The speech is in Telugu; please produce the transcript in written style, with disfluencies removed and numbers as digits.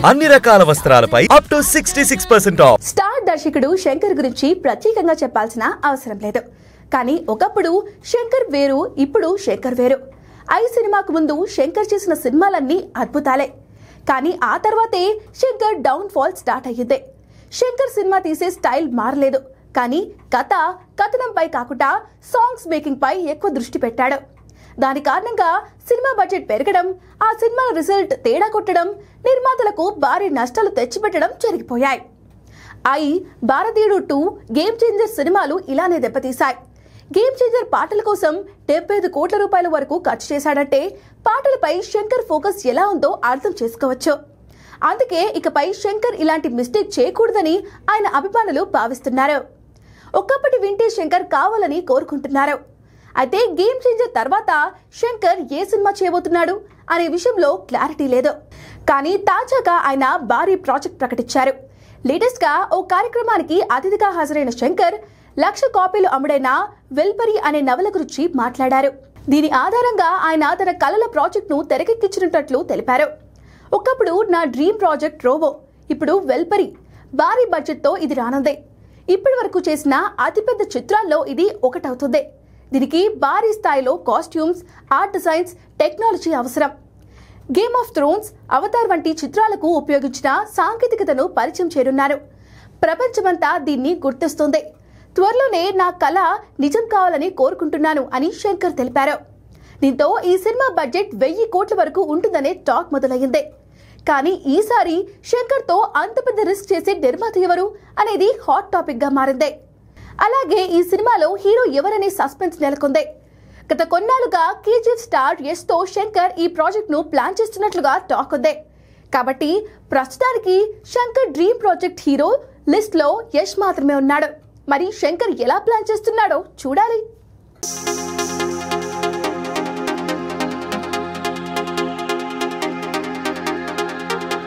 అన్ని రకాల వస్త్రాలపై అప్ టు 66% ఆఫ్. స్టార్ దర్శకుడు శంకర్ గురించి ప్రత్యేకంగా చెప్పాల్సిన అవసరం లేదు. కానీ ఒకప్పుడు శంకర్ వేరు, ఇప్పుడు శంకర్ వేరు. ఐ సినిమాకు ముందు శంకర్ చేసిన సినిమాలన్నీ అద్భుతాలే. కానీ ఆ తర్వాతే శంకర్ డౌన్ ఫాల్ స్టార్ట్ అయ్యింది. శంకర్ సినిమా తీసే స్టైల్ మారలేదు, కానీ కథనంపై కాకుండా సాంగ్స్ మేకింగ్ పై ఎక్కువ దృష్టి పెట్టాడు. దాని కారణంగా సినిమా బడ్జెట్ పెరగడం, ఆ సినిమా రిజల్ట్ తేడా కొట్టడం, నిర్మాతలకు భారీ నష్టాలు తెచ్చిపెట్టడం జరిగిపోయాయి. భారతీయుడు 2, గేమ్ చేంజర్ సినిమాలు ఇలానే దెబ్బతీశాయి. గేమ్ చేంజర్ పాటల కోసం 75 కోట్ల రూపాయల వరకు ఖర్చు చేశాడంటే పాటలపై శంకర్ ఫోకస్ ఎలా ఉందో అర్థం చేసుకోవచ్చు. అందుకే ఇకపై శంకర్ ఇలాంటి మిస్టేక్ చేయకూడదని ఆయన అభిమానులు భావిస్తున్నారు. ఒకప్పటి వింటేజ్ శంకర్ కావాలని కోరుకుంటున్నారు. అయితే గేమ్ చేంజర్ తర్వాత శంకర్ ఏ సినిమా చేయబోతున్నాడు అనే విషయంలో క్లారిటీ లేదు. కానీ తాజాగా ఆయన భారీ ప్రాజెక్ట్ ప్రకటించారు. లేటెస్ట్ గా ఓ కార్యక్రమానికి అతిథిగా హాజరైన శంకర్ 1,00,000 కాపీలు అమ్ముడైన వెల్పరి అనే నవల గురించి మాట్లాడారు. దీని ఆధారంగా ఆయన తన కలల ప్రాజెక్ట్ ను తెరకెక్కించినట్లు తెలిపారు. ఒకప్పుడు నా డ్రీమ్ ప్రాజెక్ట్ రోబో, ఇప్పుడు వెల్పరి. భారీ బడ్జెట్ తో ఇది రానుంది. ఇప్పటి వరకు చేసిన అతిపెద్ద చిత్రాల్లో ఇది ఒకటవుతుంది. దీనికి భారీ స్థాయిలో కాస్ట్యూమ్స్, ఆర్ట్ డిజైన్స్, టెక్నాలజీ అవసరం. గేమ్ ఆఫ్ థ్రోన్స్, అవతార్ వంటి చిత్రాలకు ఉపయోగించిన సాంకేతికతను పరిచయం చేయనున్నారు. ప్రపంచమంతా దీన్ని గుర్తిస్తుంది. త్వరలోనే నా కళ నిజం కావాలని కోరుకుంటున్నాను అని శంకర్ తెలిపారు. దీంతో ఈ సినిమా బడ్జెట్ 1000 కోట్ల వరకు ఉంటుందనే టాక్ మొదలయ్యింది. కానీ ఈసారి శంకర్ తో అంత పెద్ద రిస్క్ చేసే నిర్మాత ఎవరు అనేది హాట్ టాపిక్ గా మారింది. అలాగే ఈ సినిమాలో హీరో ఎవరనే సస్పెన్స్ నెలకొంది. గత కొన్నాళ్లుగా కేజీఎఫ్ స్టార్ యష్ తో శంకర్ ఈ ప్రాజెక్ట్ ను ప్లాన్ చేస్తున్నట్లుగా టాక్ ఉంది. కాబట్టి ప్రస్తుతానికి Shankar dream project hero list లో యష్ మాత్రమే ఉన్నాడు. మరి శంకర్ ఎలా ప్లాన్ చేస్తున్నాడో చూడాలి.